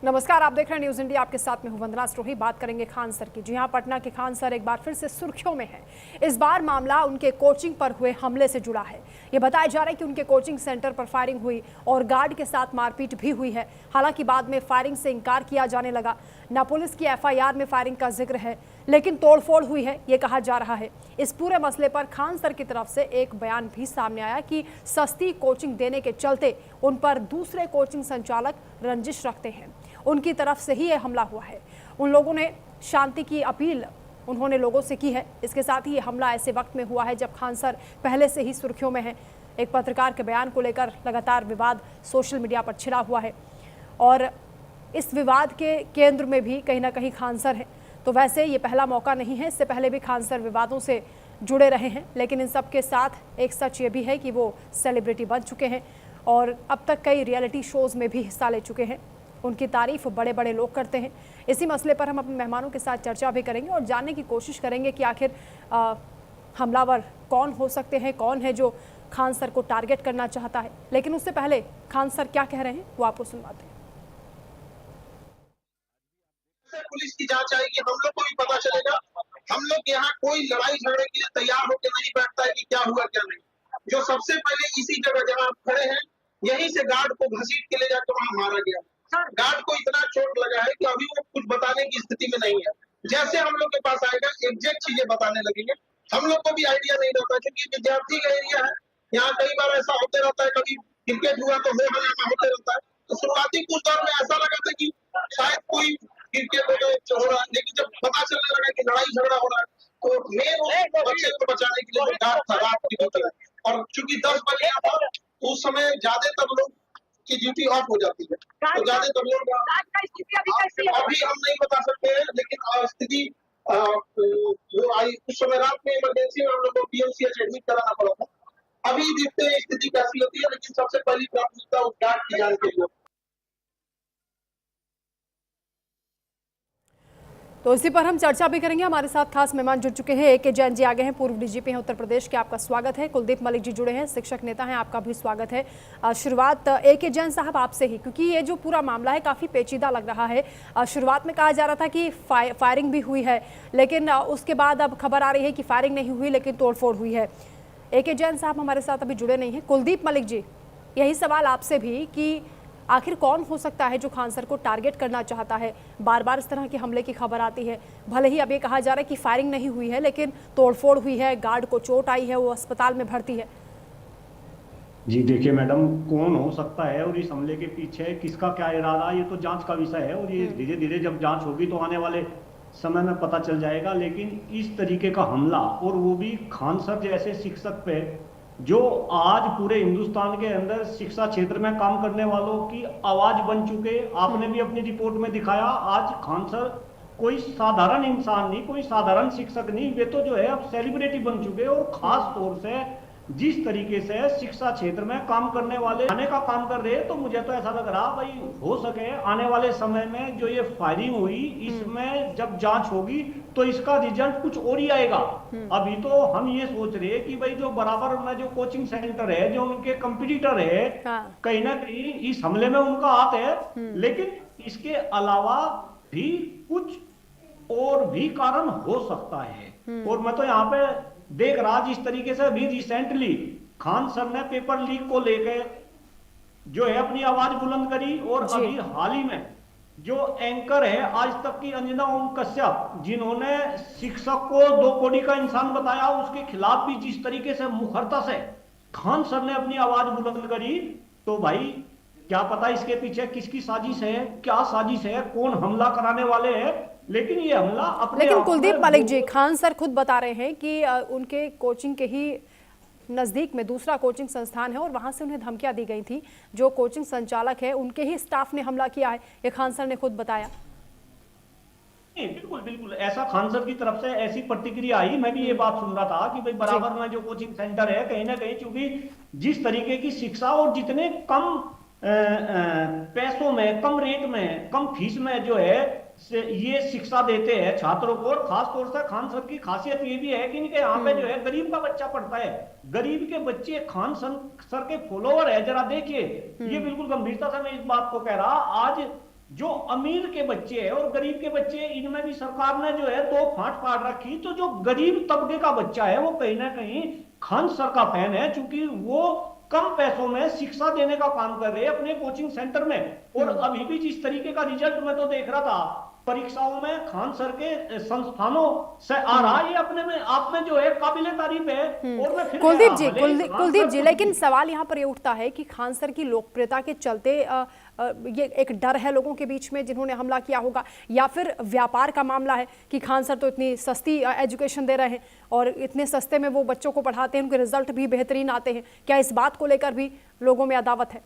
नमस्कार, आप देख रहे हैं न्यूज इंडिया। आपके साथ में हूं वंदना स्टोरी। बात करेंगे खान सर की। जी हां, पटना के खान सर एक बार फिर से सुर्खियों में हैं। इस बार मामला उनके कोचिंग पर हुए हमले से जुड़ा है। ये बताया जा रहा है कि उनके कोचिंग सेंटर पर फायरिंग हुई और गार्ड के साथ मारपीट भी हुई है। हालांकि बाद में फायरिंग से इनकार किया जाने लगा। न पुलिस की एफआईआर में फायरिंग का जिक्र है, लेकिन तोड़फोड़ हुई है, ये कहा जा रहा है। इस पूरे मसले पर खान सर की तरफ से एक बयान भी सामने आया कि सस्ती कोचिंग देने के चलते उन पर दूसरे कोचिंग संचालक रंजिश रखते हैं। उनकी तरफ से ही यह हमला हुआ है। उन लोगों ने शांति की अपील उन्होंने लोगों से की है। इसके साथ ही ये हमला ऐसे वक्त में हुआ है जब खान सर पहले से ही सुर्खियों में हैं। एक पत्रकार के बयान को लेकर लगातार विवाद सोशल मीडिया पर छिड़ा हुआ है और इस विवाद के केंद्र में भी कहीं ना कहीं खान सर है। तो वैसे ये पहला मौका नहीं है, इससे पहले भी खान सर विवादों से जुड़े रहे हैं, लेकिन इन सब के साथ एक सच ये भी है कि वो सेलिब्रिटी बन चुके हैं और अब तक कई रियलिटी शोज में भी हिस्सा ले चुके हैं। उनकी तारीफ बड़े बड़े लोग करते हैं। इसी मसले पर हम अपने मेहमानों के साथ चर्चा भी करेंगे और जानने की कोशिश करेंगे कि आखिर हमलावर कौन हो सकते हैं, कौन है जो खान सर को टारगेट करना चाहता है। लेकिन उससे पहले खान सर क्या कह रहे हैं वो आपको सुनवाते हैं। पुलिस की जांच आएगी, हम लोग को भी पता चलेगा। हम लोग यहाँ कोई लड़ाई झगड़े के लिए तैयार होकर नहीं बैठता है कि क्या हुआ क्या नहीं। जो सबसे पहले इसी जगह जहाँ आप खड़े हैं, यहीं से गार्ड को घसीट के ले जाकर वहां मारा गया। गार्ड को इतना चोट लगा है कि अभी वो कुछ बताने की स्थिति में नहीं है। जैसे हम लोग के पास आएगा एग्जैक्ट चीजें बताने लगेंगे। हम लोग को भी आइडिया नहीं रहता क्योंकि विद्यार्थी का एरिया है। यहाँ कई बार ऐसा होते रहता है, कभी क्रिकेट हुआ तो हो हंगामा होते रहता है। तो शुरुआती कुछ दौर में ऐसा लगा था कि शायद कोई क्रिकेट हो रहा है, लेकिन जब पता चलने लगा कि लड़ाई झगड़ा हो रहा है तो मेन बच्चे को बचाने के लिए गार्ड था, रात की ड्यूटी। और चूंकि 10 बजे यहाँ पर उस समय ज्यादातर लोग की ड्यूटी ऑफ हो जाती है, तो ज्यादातर लोग अभी हम नहीं बता सकते हैं, लेकिन स्थिति जो आई उस समय रात में इमरजेंसी में हम लोग को पीएमसीएच एडमिट कराना पड़ा था। अभी देखते हैं स्थिति कैसी होती है, लेकिन सबसे पहली प्राथमिकता उस गार्ड की जान के लिए। तो इसी पर हम चर्चा भी करेंगे। हमारे साथ खास मेहमान जुड़ चुके हैं। ए.के. जैन जी आगे हैं, पूर्व डीजीपी हैं उत्तर प्रदेश के, आपका स्वागत है। कुलदीप मलिक जी जुड़े हैं, शिक्षक नेता हैं, आपका भी स्वागत है। शुरुआत ए.के. जैन साहब आपसे ही, क्योंकि ये जो पूरा मामला है काफ़ी पेचीदा लग रहा है। शुरुआत में कहा जा रहा था कि फायरिंग भी हुई है, लेकिन उसके बाद अब खबर आ रही है कि फायरिंग नहीं हुई लेकिन तोड़फोड़ हुई है। ए.के. जैन साहब हमारे साथ अभी जुड़े नहीं हैं। कुलदीप मलिक जी, यही सवाल आपसे भी कि आखिर कौन हो सकता है जो खान सर को टारगेट करना चाहता है। बार बार इस तरह के हमले की खबर आती है। भले ही अब ये कहा जा रहा है कि फायरिंग नहीं हुई है, लेकिन तोड़फोड़ हुई है, गार्ड को चोट आई है, वो अस्पताल में भर्ती है। जी देखिए मैडम, कौन हो सकता है और इस हमले के पीछे किसका क्या इरादा, ये तो जांच का विषय है और ये धीरे धीरे जब जांच होगी तो आने वाले समय में पता चल जाएगा। लेकिन इस तरीके का हमला, और वो भी खान सर जैसे शिक्षक पे, जो आज पूरे हिंदुस्तान के अंदर शिक्षा क्षेत्र में काम करने वालों की आवाज बन चुके। आपने भी अपनी रिपोर्ट में दिखाया, आज खान सर कोई साधारण इंसान नहीं, कोई साधारण शिक्षक नहीं, वे तो जो है अब सेलिब्रिटी बन चुके। और खास तौर से जिस तरीके से शिक्षा क्षेत्र में काम करने वाले आने का काम कर रहे हैं, तो मुझे तो ऐसा लग रहा भाई हो सके आने वाले समय में जो ये फायरिंग हुई, इसमें जब जांच होगी तो इसका रिजल्ट कुछ और ही आएगा। अभी तो हम ये सोच रहे हैं कि भाई जो बराबर में जो कोचिंग सेंटर है, जो उनके कंपटीटर है, कहीं ना कहीं इस हमले में उनका हाथ है। लेकिन इसके अलावा भी कुछ और भी कारण हो सकता है। और मैं तो यहाँ पे देख रहा जिस तरीके से अभी रिसेंटली खान सर ने पेपर लीक को लेकर जो है अपनी आवाज बुलंद करी, और अभी हाल ही में जो एंकर है आज तक की अंजना ओम कश्यप, जिन्होंने शिक्षक को 2 कौड़ी का इंसान बताया, उसके खिलाफ भी जिस तरीके से मुखरता से खान सर ने अपनी आवाज बुलंद करी, तो भाई क्या पता इसके पीछे किसकी साजिश है, क्या साजिश है, कौन हमला कराने वाले हैं। लेकिन ये हमला अपने, लेकिन कुलदीप मलिक जी, खान सर खुद बता रहे हैं कि उनके कोचिंग के ही नजदीक में दूसरा कोचिंग संस्थान है और वहां से उन्हें धमकियां दी गई थी। जो कोचिंग संचालक है उनके ही स्टाफ ने हमला किया है, ये खान सर ने खुद बताया। बिल्कुल बिल्कुल ऐसा खान सर की तरफ से ऐसी प्रतिक्रिया आई। मैं भी ये बात सुन रहा था कि भाई बराबर में जो कोचिंग सेंटर है, कहीं ना कहीं चूंकि जिस तरीके की शिक्षा और जितने कम पैसों में, कम रेट में, कम फीस में जो है ये शिक्षा देते हैं छात्रों को। और खास तौर से खान सर की खासियत ये भी है कि इनके यहाँ पे जो है गरीब का बच्चा पढ़ता है, गरीब के बच्चे खान सर के फॉलोवर है। जरा देखिए, ये बिल्कुल गंभीरता से मैं इस बात को कह रहा, आज जो अमीर के बच्चे हैं और गरीब के बच्चे, इनमें भी सरकार ने जो है दो फांट पाड़ रखी। तो जो गरीब तबके का बच्चा है वो कहीं ना कहीं खान सर का फैन है, क्योंकि वो कम पैसों में शिक्षा देने का काम कर रहे हैं अपने कोचिंग सेंटर में। और अभी भी जिस तरीके का रिजल्ट मैं तो देख रहा था परीक्षाओं में खान सर के संस्थानों से आ रहा, ये अपने में आप में जो है काबिले तारीफ है। और मैं फिर कुलदीप जी, खान कुलदीप सर जी, लेकिन सवाल यहाँ पर ये उठता है कि खान सर की लोकप्रियता के चलते ये एक डर है लोगों के बीच में जिन्होंने हमला किया होगा, या फिर व्यापार का मामला है कि खान सर तो इतनी सस्ती एजुकेशन दे रहे हैं और इतने सस्ते में वो बच्चों को पढ़ाते हैं, उनके रिजल्ट भी बेहतरीन आते हैं। क्या इस बात को लेकर भी लोगों में अदावत है?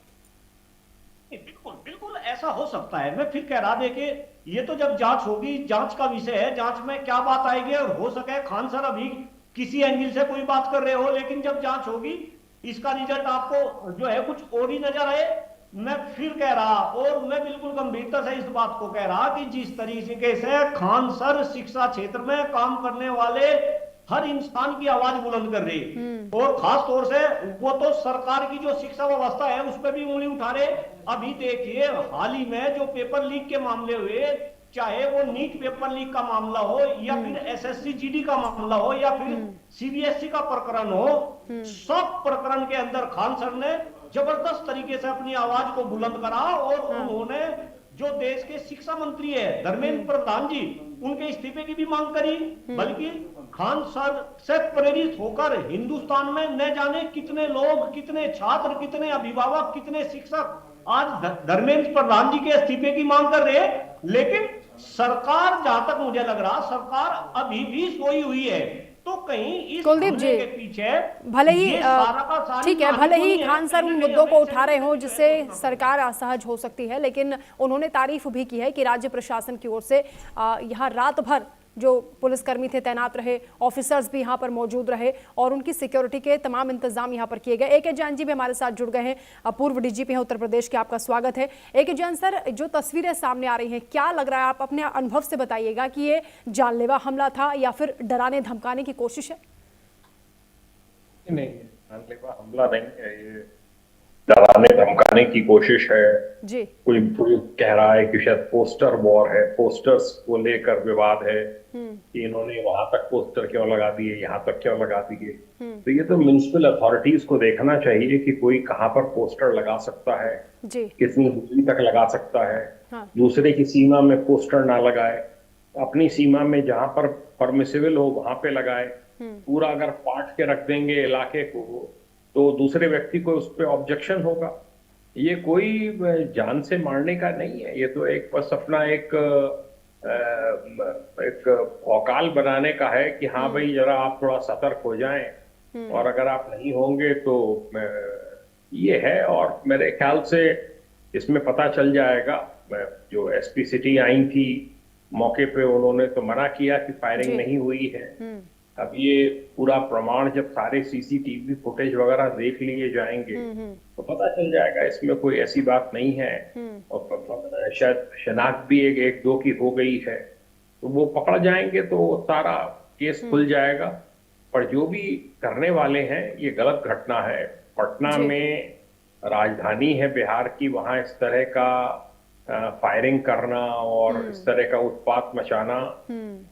बिल्कुल बिल्कुल ऐसा हो सकता है। मैं फिर कह रहा, देखिए ये तो जब जांच होगी, जांच का विषय है, जांच में क्या बात आएगी। और हो सके खान सर अभी किसी एंगल से कोई बात कर रहे हो, लेकिन जब जांच होगी इसका रिजल्ट आपको जो है कुछ और ही नजर आए। मैं फिर कह रहा, और मैं बिल्कुल गंभीरता से इस बात को कह रहा कि जिस तरीके से खान सर शिक्षा क्षेत्र में काम करने वाले हर इंसान की आवाज बुलंद कर रही, और खास तौर से वो तो सरकार की जो शिक्षा व्यवस्था है उस पर भी उंगली उठा रहे। अभी देखिए हाल ही में जो पेपर लीक के मामले हुए, चाहे वो नीट पेपर लीक का मामला हो या फिर एसएससी जीडी का मामला हो या फिर सीबीएसई का प्रकरण हो, सब प्रकरण के अंदर खान सर ने जबरदस्त तरीके से अपनी आवाज को बुलंद करा। और उन्होंने जो देश के शिक्षा मंत्री है धर्मेंद्र प्रधान जी, उनके इस्तीफे की भी मांग करी। बल्कि खान सर से प्रेरित होकर हिंदुस्तान में न जाने कितने लोग, कितने छात्र, कितने अभिभावक, कितने शिक्षक आज धर्मेंद्र प्रधान जी के इस्तीफे की मांग कर रहे हैं। लेकिन सरकार, जहां तक मुझे लग रहा, सरकार अभी भी सोई हुई है। तो कहीं इस कुलदीप जी, के पीछे भले ही ठीक है, भले ही है, खान सर उन मुद्दों को उठा रहे हो जिससे सरकार असहज हो सकती है, लेकिन उन्होंने तारीफ भी की है कि राज्य प्रशासन की ओर से यहाँ रात भर जो पुलिसकर्मी थे तैनात रहे, ऑफिसर्स भी यहाँ पर मौजूद रहे और उनकी सिक्योरिटी के तमाम इंतजाम यहाँ पर किए गए। ए के जैन जी भी हमारे साथ जुड़ गए हैं, पूर्व डीजीपी हैं उत्तर प्रदेश के, आपका स्वागत है। ए के जैन सर, जो तस्वीरें सामने आ रही हैं, क्या लग रहा है, आप अपने अनुभव से बताइएगा कि ये जानलेवा हमला था या फिर डराने धमकाने की कोशिश है? नहीं, जानलेवा हमला नहीं है, ये डराने धमकाने की कोशिश है जी। कोई कह रहा है कि शायद पोस्टर वॉर है, पोस्टर्स को लेकर विवाद है कि इन्होंने वहां तक पोस्टर क्यों लगा दिए, यहाँ तक क्यों लगा दिए। तो ये तो म्युनिसिपल अथॉरिटीज को देखना चाहिए कि कोई कहाँ पर पोस्टर लगा सकता है जी। कितनी दूरी तक लगा सकता है। हाँ। दूसरे की सीमा में पोस्टर ना लगाए, अपनी सीमा में जहां पर परमिसिबल हो वहां पे लगाए। पूरा अगर पाट के रख देंगे इलाके को तो दूसरे व्यक्ति को उस पर ऑब्जेक्शन होगा। ये कोई जान से मारने का नहीं है, ये तो एक बस अपना एक औकाल बनाने का है कि हाँ भाई जरा आप थोड़ा सतर्क हो जाएं, और अगर आप नहीं होंगे तो ये है। और मेरे ख्याल से इसमें पता चल जाएगा। जो एसपी सिटी आई थी मौके पे, उन्होंने तो मना किया कि फायरिंग नहीं हुई है। अब ये पूरा प्रमाण जब सारे सीसीटीवी फुटेज वगैरह देख लिए जाएंगे तो पता चल जाएगा इसमें कोई ऐसी बात नहीं है। और शायद शनाख्त भी एक दो की हो गई है, तो वो पकड़ जाएंगे तो सारा केस खुल जाएगा। पर जो भी करने वाले हैं ये गलत घटना है। पटना में राजधानी है बिहार की, वहां इस तरह का फायरिंग करना और इस तरह का उत्पात मचाना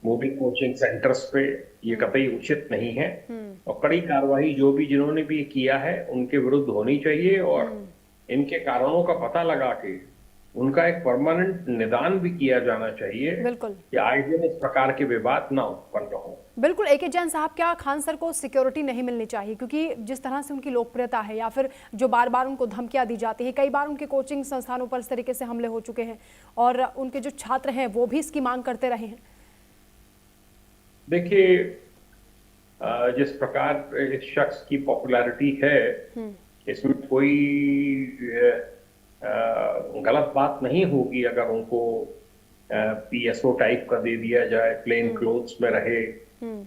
वो भी कोचिंग सेंटर्स पे, ये कतई उचित नहीं है। और कड़ी कार्रवाई जो भी जिन्होंने भी किया है उनके विरुद्ध होनी चाहिए, और इनके कारणों का पता लगा के उनका एक परमानेंट निदान भी किया जाना चाहिए। बिल्कुल, कि आए दिन इस प्रकार के विवाद ना उत्पन्न हो। बिल्कुल। ए के जैन साहब, क्या खान सर को सिक्योरिटी नहीं मिलनी चाहिए? क्योंकि जिस तरह से उनकी लोकप्रियता है, या फिर जो बार बार उनको धमकियां दी जाती हैं, कई बार उनके कोचिंग संस्थानों पर इस तरीके से हमले हो चुके हैं और उनके जो छात्र हैं वो भी इसकी मांग करते रहे हैं। देखिए, जिस प्रकार इस शख्स की पॉपुलैरिटी है, इसमें कोई गलत बात नहीं होगी अगर उनको पीएसओ टाइप का दे दिया जाए, प्लेन क्लोथ्स में रहे,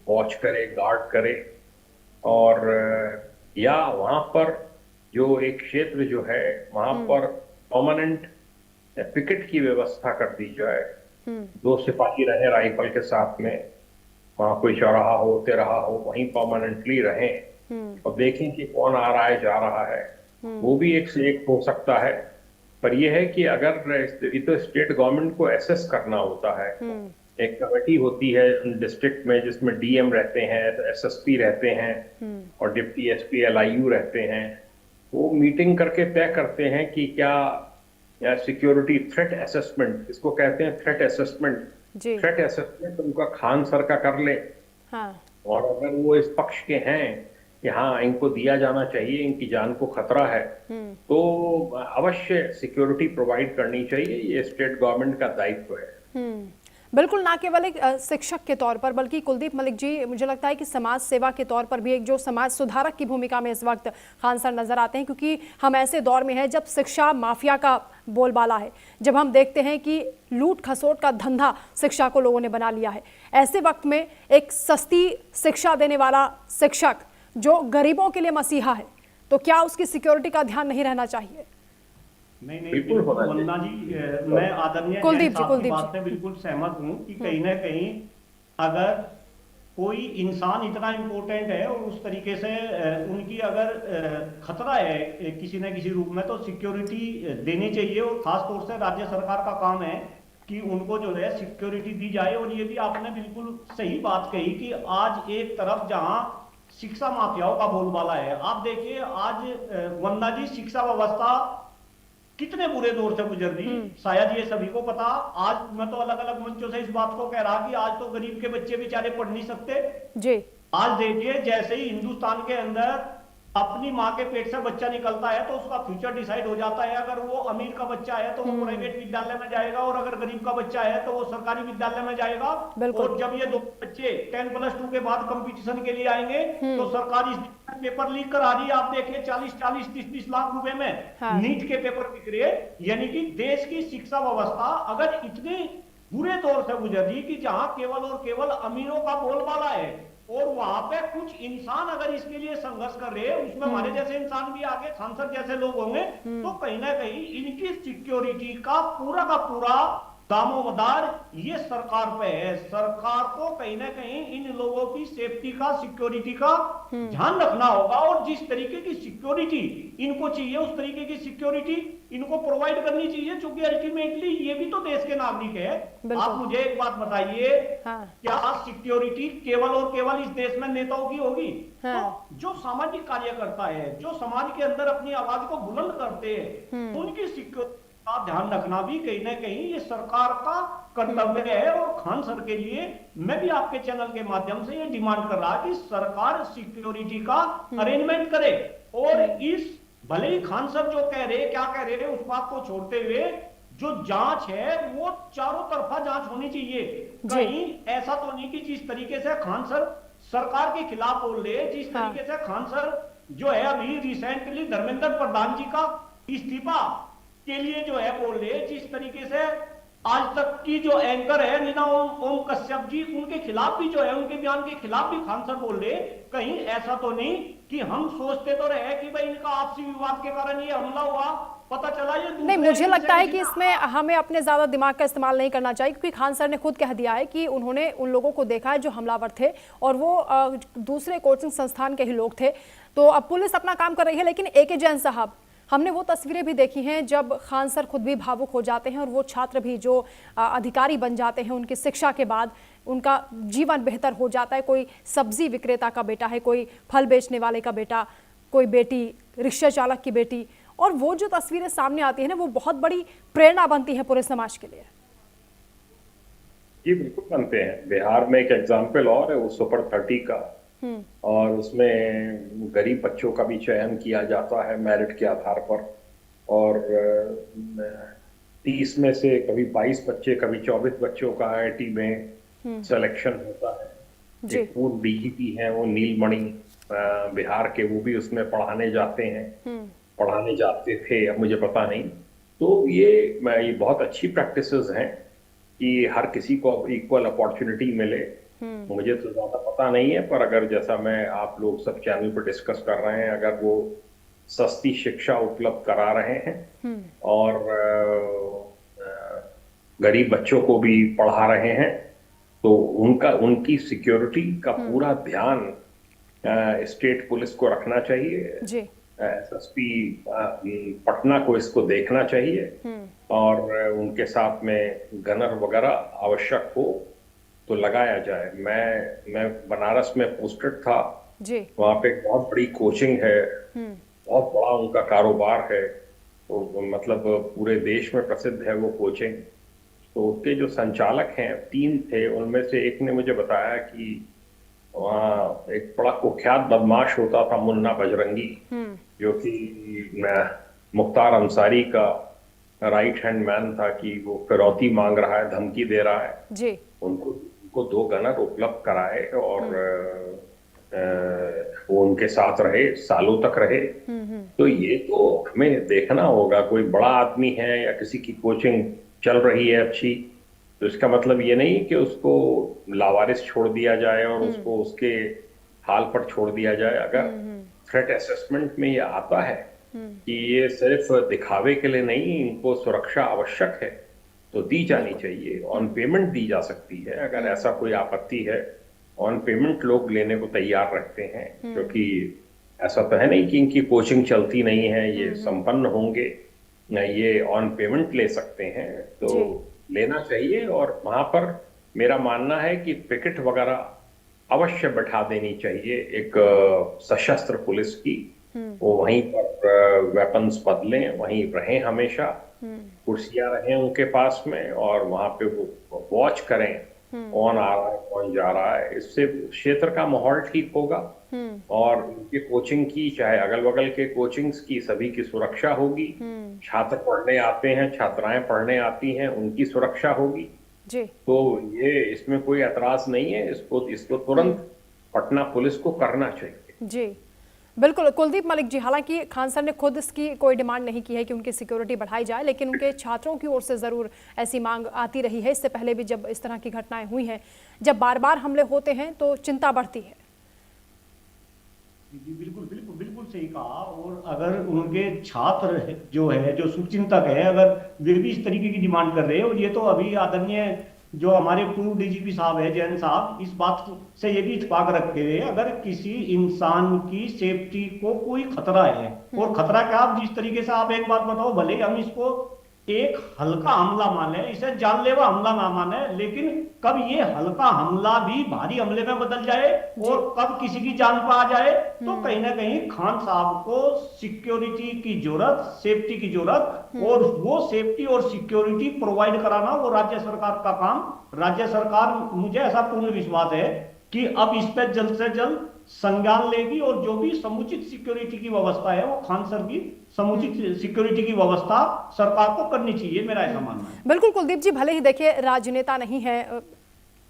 वॉच करे, गार्ड करे, और या वहां पर जो एक क्षेत्र जो है वहां पर परमानेंट पिकेट की व्यवस्था कर दी जाए। 2 सिपाही रहे राइफल के साथ में, वहां कोई चौराहा हो, तिराहा हो, वहीं परमानेंटली रहें और देखें कि कौन आ रहा है, जा रहा है। वो भी एक से एक हो सकता है। पर यह है कि अगर ये तो स्टेट गवर्नमेंट को एसेस करना होता है। एक कमेटी होती है डिस्ट्रिक्ट में जिसमें डीएम रहते हैं, एसएसपी रहते हैं और डिप्टी एसपी एलआईयू रहते हैं। वो मीटिंग करके तय करते हैं कि क्या सिक्योरिटी थ्रेट असेसमेंट, इसको कहते हैं थ्रेट असेसमेंट। जी। थ्रेट असेसमेंट उनका खान सर का कर ले, हाँ। और अगर वो इस पक्ष के हैं कि हाँ इनको दिया जाना चाहिए, इनकी जान को खतरा है, तो अवश्य सिक्योरिटी प्रोवाइड करनी चाहिए। ये स्टेट गवर्नमेंट का दायित्व है। बिल्कुल, ना केवल एक शिक्षक के तौर पर बल्कि कुलदीप मलिक जी, मुझे लगता है कि समाज सेवा के तौर पर भी एक जो समाज सुधारक की भूमिका में इस वक्त खान सर नजर आते हैं, क्योंकि हम ऐसे दौर में हैं जब शिक्षा माफिया का बोलबाला है, जब हम देखते हैं कि लूट खसोट का धंधा शिक्षा को लोगों ने बना लिया है। ऐसे वक्त में एक सस्ती शिक्षा देने वाला शिक्षक जो गरीबों के लिए मसीहा है, तो क्या उसकी सिक्योरिटी का ध्यान नहीं रहना चाहिए? नहीं बिल्कुल होना चाहिए। वंदना जी, मैं आदरणीय कुलदीप जैन साहब की जी। बात से बिल्कुल सहमत हूँ कि कहीं ना कहीं अगर कोई इंसान इतना इम्पोर्टेंट है और उस तरीके से उनकी अगर खतरा है किसी न किसी रूप में, तो सिक्योरिटी देनी चाहिए। और खास तौर से राज्य सरकार का काम है कि उनको जो है सिक्योरिटी दी जाए। और ये भी आपने बिल्कुल सही बात कही कि आज एक तरफ जहां शिक्षा माफियाओं का बोलबाला है, आप देखिए आज वंदना जी शिक्षा व्यवस्था कितने बुरे दौर से गुजर रही, शायद ये सभी को पता। आज मैं तो अलग अलग मंचों से इस बात को कह रहा कि आज तो गरीब के बच्चे बेचारे पढ़ नहीं सकते जी। आज देखिए जैसे ही हिंदुस्तान के अंदर अपनी माँ के पेट से बच्चा निकलता है तो उसका फ्यूचर डिसाइड हो जाता है। अगर वो अमीर का बच्चा है तो वो प्राइवेट विद्यालय में जाएगा, और अगर गरीब का बच्चा है तो वो सरकारी विद्यालय में जाएगा। और जब ये दो बच्चे 10+2 के बाद कंपटीशन के लिए आएंगे तो सरकार इस पेपर लीक करा रही है। आप देखिए 40-40, 30-30 लाख रुपए में नीट के पेपर बिक रहे हैं। यानी कि देश की शिक्षा व्यवस्था अगर इतने बुरे दौर से गुजर रही कि जहां केवल और केवल अमीरों का बोलबाला है, और वहां पे कुछ इंसान अगर इसके लिए संघर्ष कर रहे हैं, उसमें हमारे जैसे इंसान भी आगे सांसद जैसे लोग होंगे, तो कहीं ना कहीं इनकी सिक्योरिटी का पूरा दामोमदार ये सरकार पे है। सरकार को कहीं ना कहीं इन लोगों की सेफ्टी का, सिक्योरिटी का ध्यान रखना होगा। और जिस तरीके की सिक्योरिटी इनको चाहिए उस तरीके की सिक्योरिटी इनको प्रोवाइड करनी चाहिए, क्योंकि अल्टीमेटली ये भी तो देश के नागरिक है। आप मुझे एक बात बताइए, क्या सिक्योरिटी केवल और केवल इस देश में नेताओं की होगी? तो जो सामाजिक कार्यकर्ता है, जो समाज के अंदर अपनी आवाज को बुलंद करते हैं, उनकी सिक्योरिटी का ध्यान रखना भी कहीं ना कहीं ये सरकार का कर्तव्य है। और खान सर के लिए मैं भी आपके चैनल के माध्यम से ये डिमांड कर रहा कि सरकार सिक्योरिटी का अरेंजमेंट करे। और इस भले ही खान सर जो कह रहे, क्या कह रहे उस बात को छोड़ते हुए जो जांच है वो चारों तरफा जांच होनी चाहिए। कहीं ऐसा तो नहीं कि जिस तरीके से खान सर सरकार के खिलाफ बोल रहे, जिस तरीके से खान सर जो है अभी रिसेंटली धर्मेंद्र प्रधान जी का इस्तीफा के लिए जो है बोल रहे, जिस तरीके से आज तक की जो एंकर है नीना ओम कश्यप जी, उनके खिलाफ भी जो है, उनके बयान के खिलाफ भी खान सर बोल रहे। कहीं ऐसा तो नहीं कि हम सोचते तो रहे कि भाई इनका आपसी विवाद के कारण ये हमला हुआ, पता चला ये नहीं। मुझे लगता है कि इसमें हमें अपने ज्यादा दिमाग का इस्तेमाल नहीं करना चाहिए, क्योंकि खान सर ने खुद कह दिया है कि उन्होंने उन लोगों को देखा है जो हमलावर थे, और वो दूसरे कोचिंग संस्थान के ही लोग थे। तो अब पुलिस अपना काम कर रही है, लेकिन एके जैन साहब, हमने वो तस्वीरें भी देखी हैं जब खान सर खुद भी भावुक हो जाते हैं, और वो छात्र भी जो अधिकारी बन जाते हैं, उनकी शिक्षा के बाद उनका जीवन बेहतर हो जाता है। कोई सब्जी विक्रेता का बेटा है, कोई फल बेचने वाले का बेटा, कोई बेटी रिक्शा चालक की बेटी, और वो जो तस्वीरें सामने आती है ना, वो बहुत बड़ी प्रेरणा बनती है पूरे समाज के लिए। जी बिल्कुल बनते हैं। बिहार में एक एग्जाम्पल और है वो सुपर 30 का, और उसमें गरीब बच्चों का भी चयन किया जाता है मेरिट के आधार पर, और 30 में से कभी 22 बच्चे, कभी 24 बच्चों का IIT में सिलेक्शन होता है। एक पूर्व DGP हैं वो नीलमणि बिहार के, वो भी उसमें पढ़ाने जाते हैं, पढ़ाने जाते थे, अब मुझे पता नहीं। तो ये बहुत अच्छी प्रैक्टिसेस हैं कि हर किसी को इक्वल अपॉर्चुनिटी मिले। मुझे तो ज्यादा पता नहीं है, पर अगर जैसा मैं आप लोग सब चैनल पर डिस्कस कर रहे हैं, अगर वो सस्ती शिक्षा उपलब्ध करा रहे हैं और गरीब बच्चों को भी पढ़ा रहे हैं, तो उनकी सिक्योरिटी का पूरा ध्यान स्टेट पुलिस को रखना चाहिए। एसएसपी पटना को इसको देखना चाहिए और उनके साथ में गनर वगैरह आवश्यक हो तो लगाया जाए। मैं बनारस में पोस्टेड था जी। वहाँ पे एक बहुत बड़ी कोचिंग है, बहुत बड़ा उनका कारोबार है, तो मतलब पूरे देश में प्रसिद्ध है वो कोचिंग। तो उसके जो संचालक हैं 3 थे, उनमें से एक ने मुझे बताया कि वहाँ एक बड़ा कुख्यात बदमाश होता था मुन्ना बजरंगी, जो कि मुख्तार अंसारी का राइट हैंड मैन था, कि वो फिरौती मांग रहा है, धमकी दे रहा है जी। उनको 2 गनर उपलब्ध कराए और वो उनके साथ रहे, सालों तक रहे। तो ये तो हमें देखना होगा, कोई बड़ा आदमी है या किसी की कोचिंग चल रही है अच्छी, तो इसका मतलब ये नहीं कि उसको लावारिस छोड़ दिया जाए और उसको उसके हाल पर छोड़ दिया जाए। अगर थ्रेट असेसमेंट में ये आता है कि ये सिर्फ दिखावे के लिए नहीं, इनको सुरक्षा आवश्यक है, तो दी जानी चाहिए, ऑन पेमेंट दी जा सकती है। अगर ऐसा कोई आपत्ति है, ऑन पेमेंट लोग लेने को तैयार रहते हैं, क्योंकि ऐसा तो है नहीं कि इनकी कोचिंग चलती नहीं है, ये संपन्न होंगे, ये ऑन पेमेंट ले सकते हैं, तो लेना चाहिए। और वहां पर मेरा मानना है कि पिकेट वगैरह अवश्य बैठा देनी चाहिए, एक सशस्त्र पुलिस की, वो वहीं पर वेपन्स बदलें, वहीं रहें हमेशा, कुर्सियां रहें उनके पास में, और वहां पे वो वॉच करें कौन आ रहा है कौन जा रहा है। इससे क्षेत्र का माहौल ठीक होगा और उनके कोचिंग की, चाहे अगल बगल के कोचिंग्स की, सभी की सुरक्षा होगी। छात्र पढ़ने आते हैं, छात्राएं पढ़ने आती हैं, उनकी सुरक्षा होगी जी। तो ये इसमें कोई एतराज नहीं है, इसको तुरंत पटना पुलिस को करना चाहिए। जी बिल्कुल कुलदीप मलिक जी, हालांकि खान सर ने खुद इसकी कोई डिमांड नहीं की है कि उनकी सिक्योरिटी बढ़ाई जाए, लेकिन उनके छात्रों की ओर से ज़रूर ऐसी मांग आती रही है। इससे पहले भी जब इस तरह की घटनाएं हुई हैं, जब बार बार हमले होते हैं तो चिंता बढ़ती है। जी बिल्कुल बिल्कुल बिल्कुल सही कहा। और अगर उनके छात्र जो है, जो शुभचिंतक है, अगर वे भी इस तरीके की डिमांड कर रहे हैं, और ये तो अभी आदरणीय जो हमारे पूर्व डीजीपी साहब है जैन साहब, इस बात से ये भी इत्तेफाक रखते हुए, अगर किसी इंसान की सेफ्टी को कोई खतरा है, और खतरा क्या, आप जिस तरीके से आप एक बात बताओ, भले हम इसको एक हल्का हमला माने, इसे जानलेवा हमला ना माने, लेकिन कब ये हल्का हमला भी भारी हमले में बदल जाए और कब किसी की जान पर आ जाए, तो कहीं ना कहीं खान साहब को सिक्योरिटी की जरूरत, सेफ्टी की जरूरत, और वो सेफ्टी और सिक्योरिटी प्रोवाइड कराना वो राज्य सरकार का काम। राज्य सरकार, मुझे ऐसा पूर्ण विश्वास है कि अब इस पर जल्द से जल्द संज्ञान लेगी, और जो भी समुचित सिक्योरिटी की व्यवस्था है, वो खान सर की समुचित सिक्योरिटी की व्यवस्था सरकार को करनी चाहिए, मेरा ऐसा मानना है। बिल्कुल कुलदीप जी, भले ही देखिए राजनेता नहीं है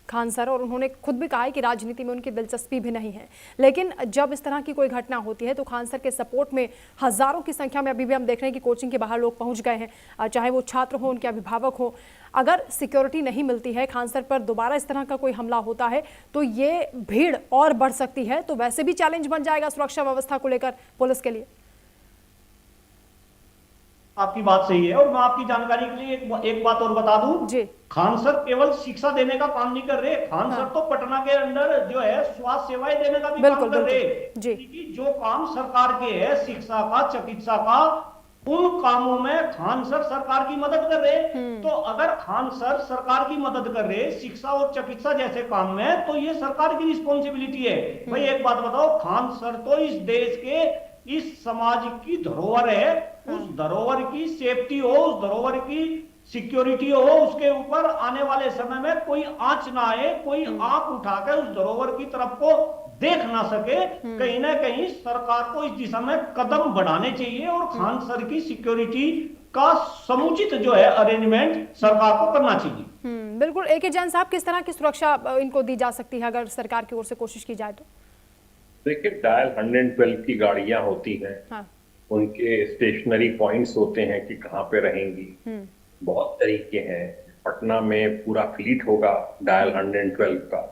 खान सर, और उन्होंने खुद भी कहा है कि राजनीति में उनकी दिलचस्पी भी नहीं है, लेकिन जब इस तरह की कोई घटना होती है तो खान सर के सपोर्ट में हजारों की संख्या में अभी भी हम देख रहे हैं कि कोचिंग के बाहर लोग पहुंच गए हैं, चाहे वो छात्र हो, उनके अभिभावक हो। अगर सिक्योरिटी नहीं मिलती है, खान सर पर दोबारा इस तरह का कोई हमला होता है तो ये भीड़ और बढ़ सकती है, तो वैसे भी चैलेंज बन जाएगा सुरक्षा व्यवस्था को लेकर पुलिस के लिए। आपकी बात सही है, और मैं आपकी जानकारी के लिए एक बात और बता दूं जी। खान सर केवल शिक्षा देने का काम नहीं कर रहे, खान सर तो पटना के अंदर जो है स्वास्थ्य सेवाएं देने का भी काम कर रहे जी। कि जो काम सरकार के है, शिक्षा का, चिकित्सा का, उन कामों में खान सर सरकार की मदद कर रहे। तो अगर खान सर सरकार की मदद कर रहे शिक्षा और चिकित्सा जैसे काम में, तो ये सरकार की रिस्पॉन्सिबिलिटी है। भाई एक बात बताओ, खान सर तो इस देश के, इस समाज की धरोहर है, उस धरोहर की सेफ्टी हो, उस धरोहर की सिक्योरिटी हो, उसके ऊपर आने वाले समय में कोई आंच ना आए, कोई आंख उठाकर उस धरोहर की तरफ को देख ना सके। कहीं ना कहीं सरकार को इस दिशा में कदम बढ़ाने चाहिए, और खान सर की सिक्योरिटी का समुचित जो है अरेंजमेंट सरकार को करना चाहिए। बिल्कुल। AK जैन साहब, किस तरह की सुरक्षा इनको दी जा सकती है अगर सरकार की ओर से कोशिश की जाए तो? देखिए, डायल 112 की गाड़ियां होती हैं, हाँ। उनके स्टेशनरी पॉइंट्स होते हैं कि कहाँ पे रहेंगी, बहुत तरीके हैं। पटना में पूरा फ्लीट होगा डायल 112 का,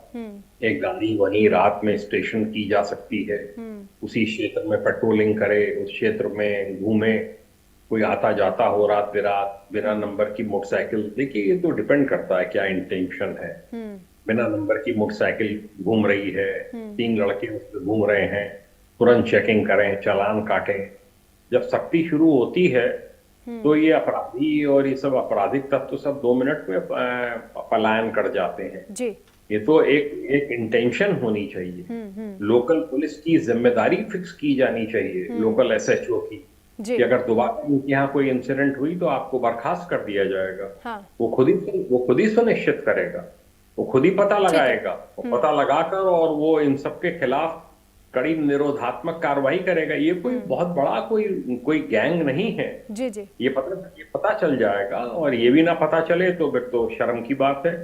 एक गाड़ी वहीं रात में स्टेशन की जा सकती है, उसी क्षेत्र में पेट्रोलिंग करे, उस क्षेत्र में घूमे, कोई आता जाता हो रात बिरात बिना नंबर की मोटरसाइकिल। देखिए, ये तो डिपेंड करता है क्या इंटेंशन है। बिना नंबर की मोटरसाइकिल घूम रही है, 3 लड़के उस पर घूम रहे हैं, तुरंत चेकिंग करें, चालान काटें। जब सख्ती शुरू होती है तो ये अपराधी और ये सब आपराधिक तत्व सब 2 मिनट में पलायन कर जाते हैं। जी। ये तो एक इंटेंशन होनी चाहिए। लोकल पुलिस की जिम्मेदारी फिक्स की जानी चाहिए, लोकल एसएचओ की, जी। कि अगर दोबारा इनके यहाँ कोई इंसिडेंट हुई तो आपको बर्खास्त कर दिया जाएगा। हाँ। वो खुद ही सुनिश्चित करेगा, वो खुद ही पता लगाएगा, वो पता लगाकर और वो इन सबके खिलाफ कड़ी निरोधात्मक कार्रवाई करेगा। ये कोई बहुत बड़ा कोई गैंग नहीं है। जी जी। ये पता चल जाएगा। और ये भी ना पता चले तो फिर तो शर्म की बात है।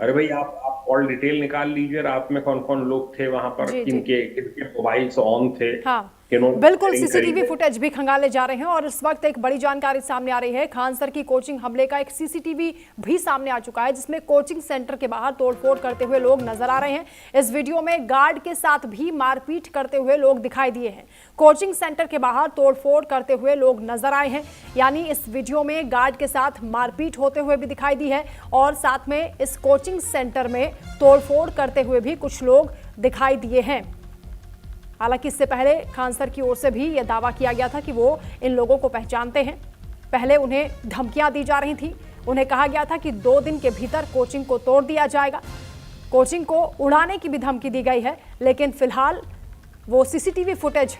अरे भाई, आप ऑल डिटेल निकाल लीजिए, रात में कौन कौन लोग थे वहां पर, किनके मोबाइल्स ऑन थे। हाँ, बिल्कुल। सीसीटीवी फुटेज भी खंगाले जा रहे हैं और इस वक्त एक बड़ी जानकारी सामने आ रही है। खान सर की कोचिंग हमले का एक सीसीटीवी भी सामने आ चुका है, जिसमें कोचिंग सेंटर के बाहर तोड़फोड़ करते हुए लोग नजर आ रहे हैं। इस वीडियो में गार्ड के साथ भी मारपीट करते हुए लोग दिखाई दिए हैं। कोचिंग सेंटर के बाहर तोड़फोड़ करते हुए लोग नजर आए हैं, यानी इस वीडियो में गार्ड के साथ मारपीट होते हुए भी दिखाई दी है और साथ में इस कोचिंग सेंटर में तोड़फोड़ करते हुए भी कुछ लोग दिखाई दिए हैं। हालांकि इससे पहले खान सर की ओर से भी यह दावा किया गया था कि वो इन लोगों को पहचानते हैं। पहले उन्हें धमकियां दी जा रही थी, उन्हें कहा गया था कि 2 दिन के भीतर कोचिंग को तोड़ दिया जाएगा, कोचिंग को उड़ाने की भी धमकी दी गई है। लेकिन फिलहाल वो सीसीटीवी फुटेज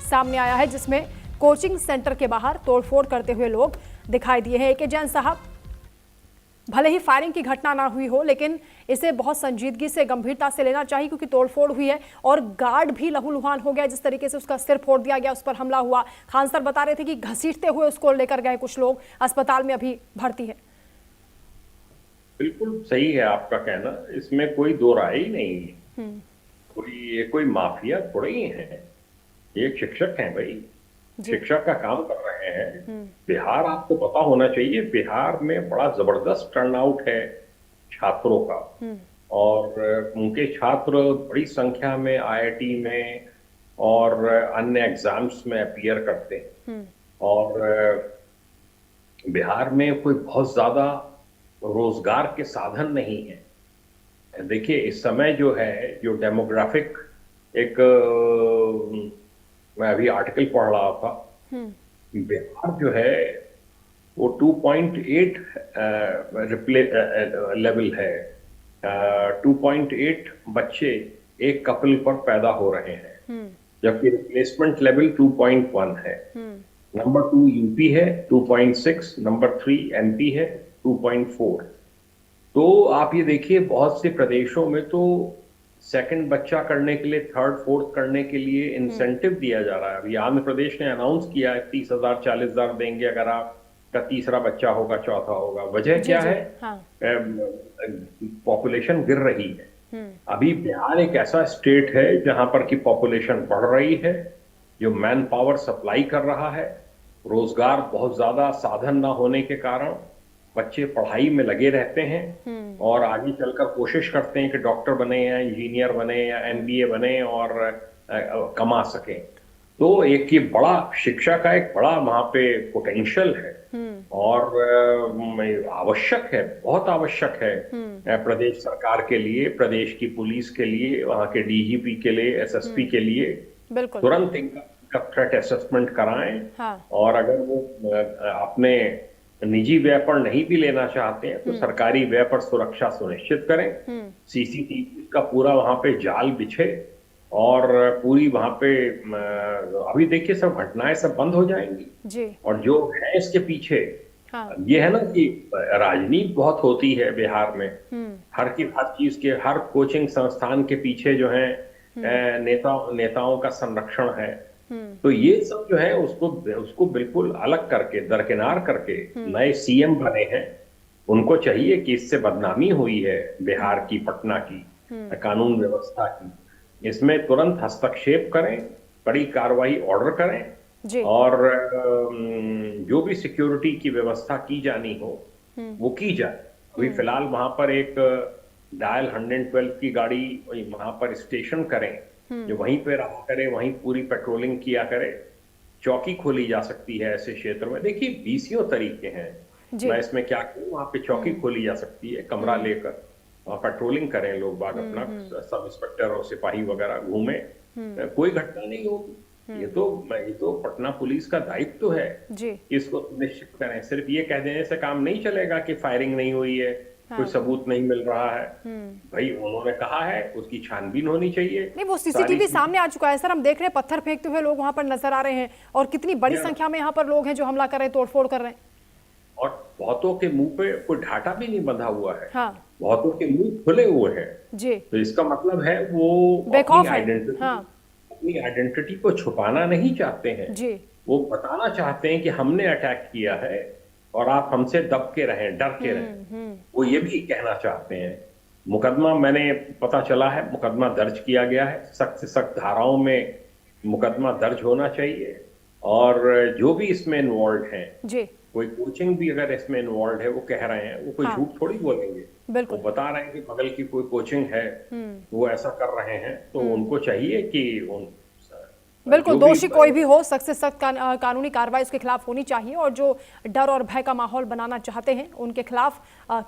सामने आया है जिसमें कोचिंग सेंटर के बाहर तोड़फोड़ करते हुए लोग दिखाई दिए हैं। एके जैन साहब, भले ही फायरिंग की घटना ना हुई हो, लेकिन इसे बहुत संजीदगी से, गंभीरता से लेना चाहिए, क्योंकि तोड़फोड़ हुई है और गार्ड भी लहूलुहान हो गया। जिस तरीके से उसका सिर फोड़ दिया गया, उस पर हमला हुआ। खान सर बता रहे थे कि घसीटते हुए उसको लेकर गए कुछ लोग, अस्पताल में अभी भर्ती है। बिल्कुल सही है आपका कहना, इसमें कोई दो राय ही नहीं है। कोई माफिया थोड़े ही है, ये एक शिक्षक हैं भाई, शिक्षक का काम कर रहे हैं। बिहार, आपको पता होना चाहिए, बिहार में बड़ा जबरदस्त टर्नआउट है छात्रों का और उनके छात्र बड़ी संख्या में आईआईटी में और अन्य एग्जाम्स में अपीयर करते हैं। और बिहार में कोई बहुत ज्यादा रोजगार के साधन नहीं है। देखिए, इस समय जो है, जो डेमोग्राफिक मैं अभी आर्टिकल पढ़ रहा था, बिहार जो है वो 2.8 लेवल है। 2.8 बच्चे एक कपल पर पैदा हो रहे हैं, जबकि रिप्लेसमेंट लेवल 2.1 है। नंबर 2 यूपी है 2.6, नंबर 3 एमपी है 2.4। तो आप ये देखिए, बहुत से प्रदेशों में तो सेकंड बच्चा करने के लिए, थर्ड फोर्थ करने के लिए इंसेंटिव दिया जा रहा है। अभी आंध्र प्रदेश ने अनाउंस किया है 30,000 40,000 देंगे अगर आपका तीसरा बच्चा होगा, चौथा होगा। वजह क्या है? पॉपुलेशन गिर रही है। अभी बिहार एक ऐसा स्टेट है जहां पर की पॉपुलेशन बढ़ रही है, जो मैन पावर सप्लाई कर रहा है। रोजगार बहुत ज्यादा साधन ना होने के कारण बच्चे पढ़ाई में लगे रहते हैं और आगे चलकर कोशिश करते हैं कि डॉक्टर बने या इंजीनियर बने या एमबीए बने और कमा सकें। तो एक ये बड़ा शिक्षा का एक बड़ा वहां पे पोटेंशियल है और आवश्यक है, बहुत आवश्यक है प्रदेश सरकार के लिए, प्रदेश की पुलिस के लिए, वहां के डीजीपी के लिए, एसएसपी के लिए तुरंत इनका थ्रेट असेसमेंट कराएं। और अगर वो अपने निजी व्यय पर नहीं भी लेना चाहते हैं तो सरकारी व्यय पर सुरक्षा सुनिश्चित करें। सीसीटीवी का पूरा वहां पे जाल बिछे और पूरी वहां पे अभी देखिए सब घटनाएं सब बंद हो जाएंगी जी। और जो है इसके पीछे ये है ना कि राजनीति बहुत होती है बिहार में। हर चीज के, हर कोचिंग संस्थान के पीछे जो है नेताओं का संरक्षण है। तो ये सब जो है उसको बिल्कुल अलग करके, दरकिनार करके नए सीएम बने हैं, उनको चाहिए कि इससे बदनामी हुई है बिहार की, पटना की कानून व्यवस्था की, इसमें तुरंत हस्तक्षेप करें, कड़ी कार्रवाई ऑर्डर करें और जो भी सिक्योरिटी की व्यवस्था की जानी हो वो की जाए। अभी फिलहाल वहां पर एक डायल 112 की गाड़ी वहां पर स्टेशन करें, जो वहीं पे रहा करे, वहीं पूरी पेट्रोलिंग किया करे। चौकी खोली जा सकती है ऐसे क्षेत्र में। देखिए 20 तरीके हैं, मैं इसमें क्या करूं, वहां पे चौकी खोली जा सकती है, कमरा लेकर वहां पेट्रोलिंग करें लोग बाग अपना, सब इंस्पेक्टर और सिपाही वगैरह घूमे, कोई घटना नहीं होगी। ये तो पटना पुलिस का दायित्व है जी। इसको सुनिश्चित करें। सिर्फ ये कह देने से काम नहीं चलेगा कि फायरिंग नहीं हुई है, कोई सबूत नहीं मिल रहा है। भाई उन्होंने कहा है, उसकी छानबीन होनी चाहिए। नहीं, वो सीसीटीवी सामने आ चुका है सर, हम देख रहे हैं पत्थर फेंकते हुए लोग वहां पर नजर आ रहे हैं और कितनी बड़ी संख्या में यहाँ पर लोग हैं जो हमला कर रहे हैं, तोड़फोड़ कर रहे हैं। और बहुतों के मुंह पे कोई ढाटा भी नहीं बंधा हुआ है। हाँ। बहुतों के मुंह खुले हुए हैं जी। तो इसका मतलब है वो अपनी आइडेंटिटी को छुपाना नहीं चाहते हैं जी। वो बताना चाहते हैं कि हमने अटैक किया है और आप हमसे दब के रहें, डर के रहें। वो ये भी कहना चाहते हैं। मुकदमा, मैंने पता चला है मुकदमा दर्ज किया गया है, सख्त से सख्त धाराओं में मुकदमा दर्ज होना चाहिए। और जो भी इसमें इन्वॉल्व हैं जी, कोई कोचिंग भी अगर इसमें इन्वॉल्व है, वो कह रहे हैं, वो कोई झूठ थोड़ी बोलेंगे। वो बता रहे हैं कि बगल की कोई कोचिंग है, वो ऐसा कर रहे हैं, तो उनको चाहिए कि बिल्कुल दोषी कोई भी हो, सख्त से सख्त कानूनी कार्रवाई उसके खिलाफ होनी चाहिए। और जो डर और भय का माहौल बनाना चाहते हैं उनके खिलाफ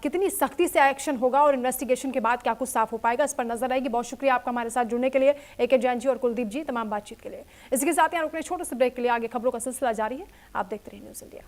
कितनी सख्ती से एक्शन होगा और इन्वेस्टिगेशन के बाद क्या कुछ साफ हो पाएगा, इस पर नजर रहेगी। बहुत शुक्रिया आपका हमारे साथ जुड़ने के लिए, AK जैन जी और कुलदीप जी, तमाम बातचीत के लिए। इसी के साथ यहाँ रुकने छोटे से ब्रेक के लिए, आगे खबरों का सिलसिला जारी है, आप देखते रहिए न्यूज़ इंडिया।